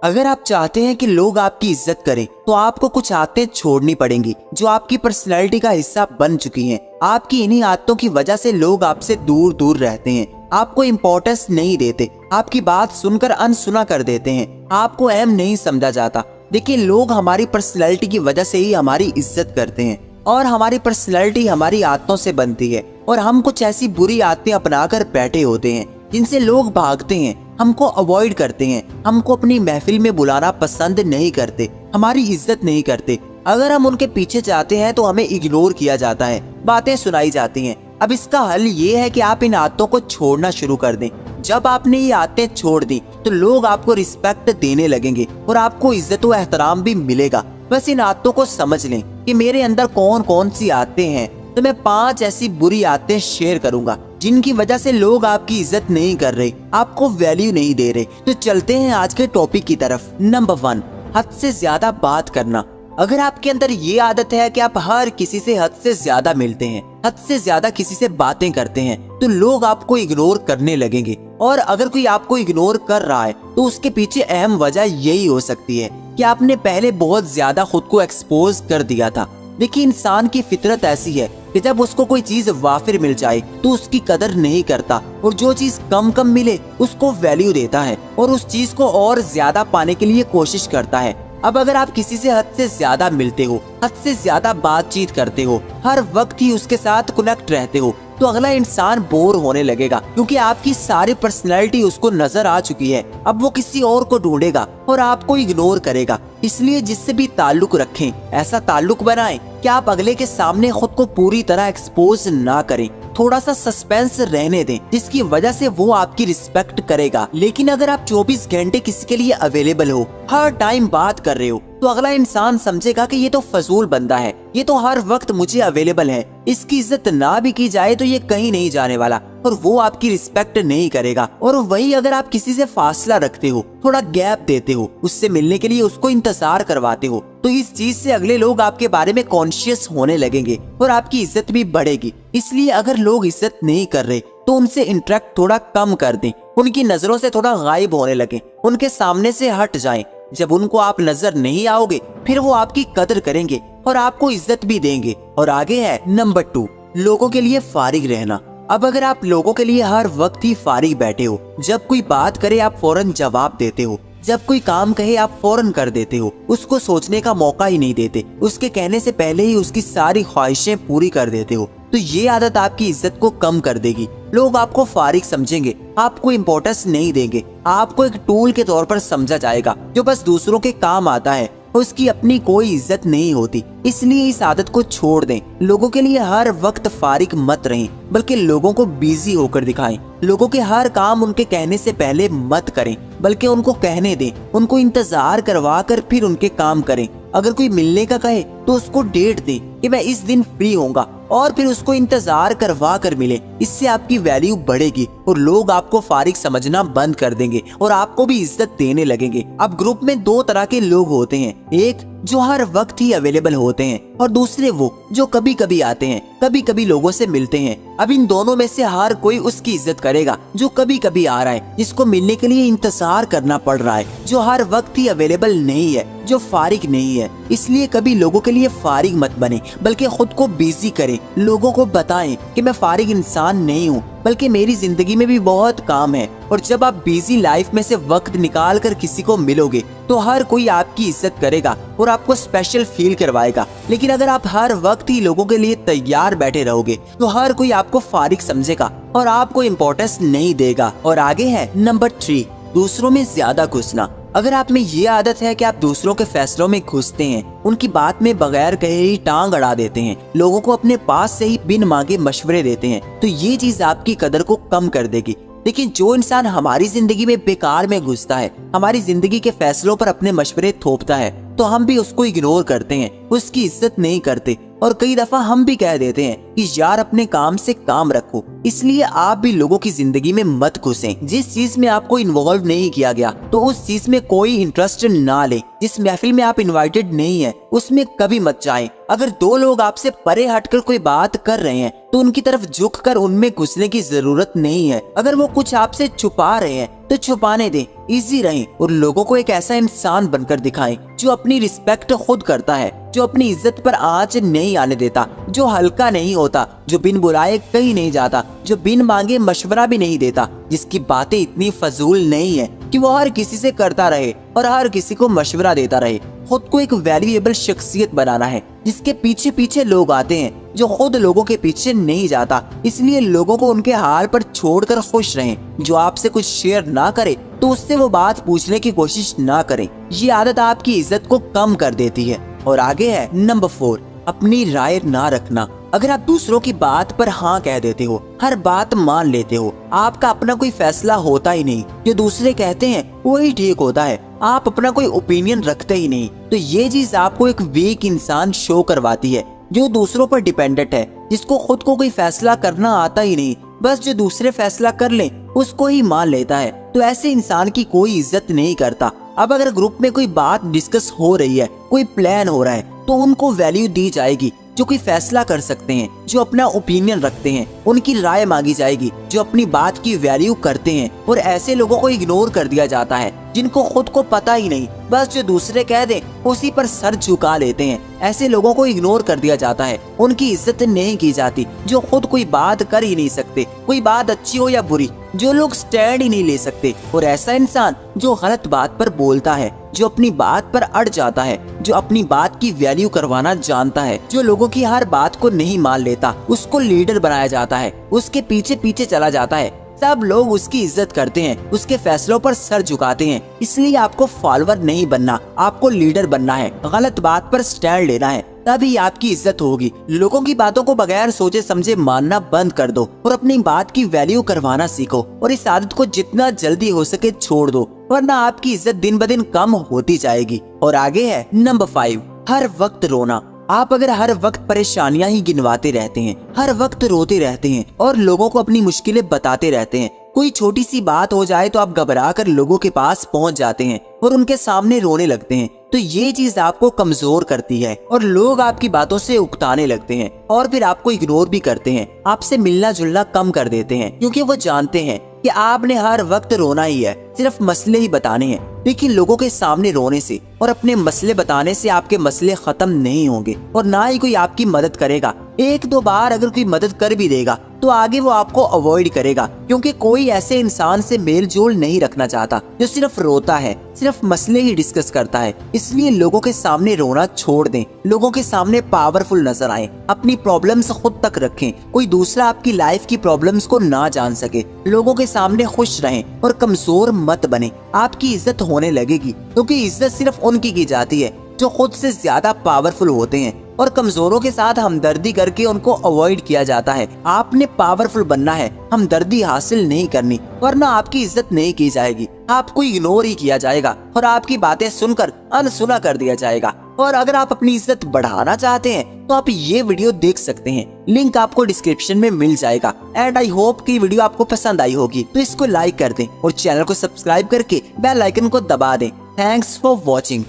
अगर आप चाहते हैं कि लोग आपकी इज्जत करें तो आपको कुछ आदतें छोड़नी पड़ेंगी जो आपकी पर्सनैलिटी का हिस्सा बन चुकी हैं। आपकी इन्हीं आदतों की वजह से लोग आपसे दूर दूर रहते हैं, आपको इम्पोर्टेंस नहीं देते, आपकी बात सुनकर अनसुना कर देते हैं, आपको अहम नहीं समझा जाता। देखिए, लोग हमारी पर्सनैलिटी की वजह से ही हमारी इज्जत करते हैं और हमारी पर्सनैलिटी हमारी आदतों से बनती है। और हम कुछ ऐसी बुरी आदतें अपनाकर बैठे होते हैं जिनसे लोग भागते हैं, हमको अवॉइड करते हैं, हमको अपनी महफिल में बुलाना पसंद नहीं करते, हमारी इज्जत नहीं करते। अगर हम उनके पीछे जाते हैं तो हमें इग्नोर किया जाता है, बातें सुनाई जाती हैं। अब इसका हल ये है कि आप इन आदतों को छोड़ना शुरू कर दें। जब आपने ये आदतें छोड़ दी तो लोग आपको रिस्पेक्ट देने लगेंगे और आपको इज्जत व एहतराम भी मिलेगा। बस इन आदतों को समझ लें कि मेरे अंदर कौन कौन सी आदतें हैं। तो मैं 5 ऐसी बुरी आदतें शेयर करूंगा जिनकी वजह से लोग आपकी इज्जत नहीं कर रहे, आपको वैल्यू नहीं दे रहे। तो चलते हैं आज के टॉपिक की तरफ। नंबर 1, हद से ज्यादा बात करना। अगर आपके अंदर ये आदत है कि आप हर किसी से हद से ज्यादा मिलते हैं, हद से ज्यादा किसी से बातें करते हैं, तो लोग आपको इग्नोर करने लगेंगे। और अगर कोई आपको इग्नोर कर रहा है तो उसके पीछे अहम वजह यही हो सकती है कि आपने पहले बहुत ज्यादा खुद को एक्सपोज कर दिया था। देखिए, इंसान की फितरत ऐसी है कि जब उसको कोई चीज वाफिर मिल जाए तो उसकी कदर नहीं करता और जो चीज कम कम मिले उसको वैल्यू देता है और उस चीज को और ज्यादा पाने के लिए कोशिश करता है। अब अगर आप किसी से हद से ज्यादा मिलते हो, हद से ज्यादा बातचीत करते हो, हर वक्त ही उसके साथ कनेक्ट रहते हो, तो अगला इंसान बोर होने लगेगा क्योंकि आपकी सारी पर्सनैलिटी उसको नजर आ चुकी है। अब वो किसी और को ढूंढेगा और आपको इग्नोर करेगा। इसलिए जिससे भी ताल्लुक रखें, ऐसा ताल्लुक बनाएं कि आप अगले के सामने खुद को पूरी तरह एक्सपोज ना करें, थोड़ा सा सस्पेंस रहने दें जिसकी वजह से वो आपकी रिस्पेक्ट करेगा। लेकिन अगर आप 24 घंटे किसी के लिए अवेलेबल हो, हर टाइम बात कर रहे हो, तो अगला इंसान समझेगा कि ये तो फजूल बंदा है, ये तो हर वक्त मुझे अवेलेबल है, इसकी इज्जत ना भी की जाए तो ये कहीं नहीं जाने वाला, और वो आपकी रिस्पेक्ट नहीं करेगा। और वही अगर आप किसी से फासला रखते हो, थोड़ा गैप देते हो, उससे मिलने के लिए उसको इंतजार करवाते हो, तो इस चीज से अगले लोग आपके बारे में कॉन्शियस होने लगेंगे और आपकी इज्जत भी बढ़ेगी। इसलिए अगर लोग इज्जत नहीं कर रहे तो उनसे इंटरेक्ट थोड़ा कम कर दें, उनकी नजरों से थोड़ा गायब होने लगे, उनके सामने से हट जाएं। जब उनको आप नजर नहीं आओगे फिर वो आपकी कदर करेंगे और आपको इज्जत भी देंगे। और आगे है नंबर 2, लोगों के लिए फारिग रहना। अब अगर आप लोगों के लिए हर वक्त ही फारिग बैठे हो, जब कोई बात करे आप फौरन जवाब देते हो, जब कोई काम कहे आप फौरन कर देते हो, उसको सोचने का मौका ही नहीं देते, उसके कहने से पहले ही उसकी सारी ख्वाहिशें पूरी कर देते हो, तो ये आदत आपकी इज्जत को कम कर देगी। लोग आपको फारिग समझेंगे, आपको इम्पोर्टेंस नहीं देंगे, आपको एक टूल के तौर पर समझा जाएगा जो बस दूसरों के काम आता है, उसकी अपनी कोई इज्जत नहीं होती। इसलिए इस आदत को छोड़ दें। लोगों के लिए हर वक्त फारिग मत रहें, बल्कि लोगों को बिजी होकर दिखाएं। लोगों के हर काम उनके कहने से पहले मत करें, बल्कि उनको कहने दें, उनको इंतजार करवा कर फिर उनके काम करें। अगर कोई मिलने का कहे तो उसको डेट दें कि मैं इस दिन फ्री होऊंगा और फिर उसको इंतजार करवा कर मिले। इससे आपकी वैल्यू बढ़ेगी और लोग आपको फारिग समझना बंद कर देंगे और आपको भी इज्जत देने लगेंगे। अब ग्रुप में 2 तरह के लोग होते हैं, एक जो हर वक्त ही अवेलेबल होते हैं और दूसरे वो जो कभी कभी आते हैं, कभी कभी लोगों से मिलते हैं। अब इन दोनों में से हर कोई उसकी इज्जत करेगा जो कभी कभी आ रहा है, जिसको मिलने के लिए इंतजार करना पड़ रहा है, जो हर वक्त ही अवेलेबल नहीं है, जो फारिग नहीं है। इसलिए कभी लोगों के लिए फारिग मत बने, बल्कि खुद को बिजी करें। लोगों को बताएं कि मैं फारिग इंसान नहीं हूँ, बल्कि मेरी जिंदगी में भी बहुत काम है। और जब आप बिजी लाइफ में से वक्त निकाल कर किसी को मिलोगे तो हर कोई आपकी इज्जत करेगा और आपको स्पेशल फील करवाएगा। लेकिन अगर आप हर वक्त ही लोगों के लिए तैयार बैठे रहोगे तो हर कोई आपको फारिग समझेगा और आपको इम्पोर्टेंस नहीं देगा। और आगे है नंबर 3, दूसरों में ज्यादा घुसना। अगर आप में ये आदत है कि आप दूसरों के फैसलों में घुसते हैं, उनकी बात में बगैर कहे ही टांग अड़ा देते हैं, लोगों को अपने पास से ही बिन मांगे मशवरे देते हैं, तो ये चीज आपकी कदर को कम कर देगी। लेकिन जो इंसान हमारी जिंदगी में बेकार में घुसता है, हमारी जिंदगी के फैसलों पर अपने मशवरे थोपता है, तो हम भी उसको इग्नोर करते हैं, उसकी इज्जत नहीं करते और कई दफा हम भी कह देते हैं कि यार अपने काम से काम रखो। इसलिए आप भी लोगों की जिंदगी में मत घुसें। जिस चीज में आपको इन्वॉल्व नहीं किया गया तो उस चीज में कोई इंटरेस्ट ना ले। जिस महफिल में आप इनवाइटेड नहीं है उसमें कभी मत जाएं। अगर 2 लोग आपसे परे हटकर कोई बात कर रहे हैं तो उनकी तरफ झुककर उनमें घुसने की जरूरत नहीं है। अगर वो कुछ आपसे छुपा रहे हैं तो छुपाने दें, इजी रहें और लोगों को एक ऐसा इंसान बनकर दिखाएं जो अपनी रिस्पेक्ट खुद करता है, जो अपनी इज्जत पर आंच नहीं आने देता, जो हल्का नहीं होता, जो बिन बुलाए कहीं नहीं जाता, जो बिन मांगे मशवरा भी नहीं देता, जिसकी बातें इतनी फजूल नहीं है कि वो हर किसी से करता रहे और हर किसी को मशवरा देता रहे। खुद को एक वैल्यूएबल शख्सियत बनाना है जिसके पीछे पीछे लोग आते हैं, जो खुद लोगों के पीछे नहीं जाता। इसलिए लोगों को उनके हाल पर छोड़कर खुश रहें। जो आपसे कुछ शेयर ना करे तो उससे वो बात पूछने की कोशिश ना करें। ये आदत आपकी इज्जत को कम कर देती है। और आगे है नंबर 4, अपनी राय ना रखना। अगर आप दूसरों की बात पर हाँ कह देते हो, हर बात मान लेते हो, आपका अपना कोई फैसला होता ही नहीं, जो दूसरे कहते हैं वही ठीक होता है, आप अपना कोई ओपिनियन रखते ही नहीं, तो ये चीज आपको एक वीक इंसान शो करवाती है, जो दूसरों पर डिपेंडेंट है, जिसको खुद को कोई फैसला करना आता ही नहीं, बस जो दूसरे फैसला कर ले उसको ही मान लेता है। तो ऐसे इंसान की कोई इज्जत नहीं करता। अब अगर ग्रुप में कोई बात डिस्कस हो रही है, कोई प्लान हो रहा है, तो उनको वैल्यू दी जाएगी, जो कोई फैसला कर सकते हैं, जो अपना ओपिनियन रखते हैं, उनकी राय मांगी जाएगी, जो अपनी बात की वैल्यू करते हैं। और ऐसे लोगों को इग्नोर कर दिया जाता है जिनको खुद को पता ही नहीं, बस जो दूसरे कह दें उसी पर सर झुका लेते हैं। ऐसे लोगों को इग्नोर कर दिया जाता है, उनकी इज्जत नहीं की जाती, जो खुद कोई बात कर ही नहीं सकते, कोई बात अच्छी हो या बुरी, जो लोग स्टैंड ही नहीं ले सकते। और ऐसा इंसान जो गलत बात पर बोलता है, जो अपनी बात पर अड़ जाता है, जो अपनी बात की वैल्यू करवाना जानता है, जो लोगों की हर बात को नहीं मान लेता, उसको लीडर बनाया जाता है, उसके पीछे पीछे चला जाता है। सब लोग उसकी इज्जत करते हैं, उसके फैसलों पर सर झुकाते हैं। इसलिए आपको फॉलोअर नहीं बनना, आपको लीडर बनना है। गलत बात पर स्टैंड लेना है, तभी आपकी इज्जत होगी। लोगों की बातों को बगैर सोचे समझे मानना बंद कर दो और अपनी बात की वैल्यू करवाना सीखो। और इस आदत को जितना जल्दी हो सके छोड़ दो, वरना आपकी इज्जत दिन ब दिन कम होती जाएगी। और आगे है नंबर 5, हर वक्त रोना। आप अगर हर वक्त परेशानियां ही गिनवाते रहते हैं, हर वक्त रोते रहते हैं और लोगों को अपनी मुश्किलें बताते रहते हैं, कोई छोटी सी बात हो जाए तो आप घबरा कर लोगों के पास पहुंच जाते हैं और उनके सामने रोने लगते हैं, तो ये चीज आपको कमजोर करती है और लोग आपकी बातों से उकताने लगते हैं और फिर आपको इग्नोर भी करते हैं, आपसे मिलना जुलना कम कर देते हैं, क्योंकि वो जानते हैं कि आपने हर वक्त रोना ही है, सिर्फ मसले ही बताने हैं। लेकिन लोगों के सामने रोने से और अपने मसले बताने से आपके मसले खत्म नहीं होंगे और ना ही कोई आपकी मदद करेगा। एक दो बार अगर कोई मदद कर भी देगा तो आगे वो आपको अवॉइड करेगा, क्योंकि कोई ऐसे इंसान से मेल जोल नहीं रखना चाहता जो सिर्फ रोता है, सिर्फ मसले ही डिस्कस करता है। इसलिए लोगों के सामने रोना छोड़ दें, लोगों के सामने पावरफुल नजर आए, अपनी प्रॉब्लम्स खुद तक रखें, कोई दूसरा आपकी लाइफ की प्रॉब्लम्स को ना जान सके। लोगों के सामने खुश रहें और कमजोर मत बने, आपकी इज्जत होने लगेगी, क्योंकि इज्जत सिर्फ उनकी की जाती है जो खुद से ज्यादा पावरफुल होते हैं और कमजोरों के साथ हमदर्दी करके उनको अवॉइड किया जाता है। आपने पावरफुल बनना है, हमदर्दी हासिल नहीं करनी, वरना आपकी इज्जत नहीं की जाएगी, आपको इग्नोर ही किया जाएगा और आपकी बातें सुनकर अनसुना कर दिया जाएगा। और अगर आप अपनी इज्जत बढ़ाना चाहते हैं तो आप ये वीडियो देख सकते हैं, लिंक आपको डिस्क्रिप्शन में मिल जाएगा। एंड आई होप कि वीडियो आपको पसंद आई होगी, तो इसको लाइक कर दें और चैनल को सब्सक्राइब करके बेल आइकन को दबा दें। Thanks for watching.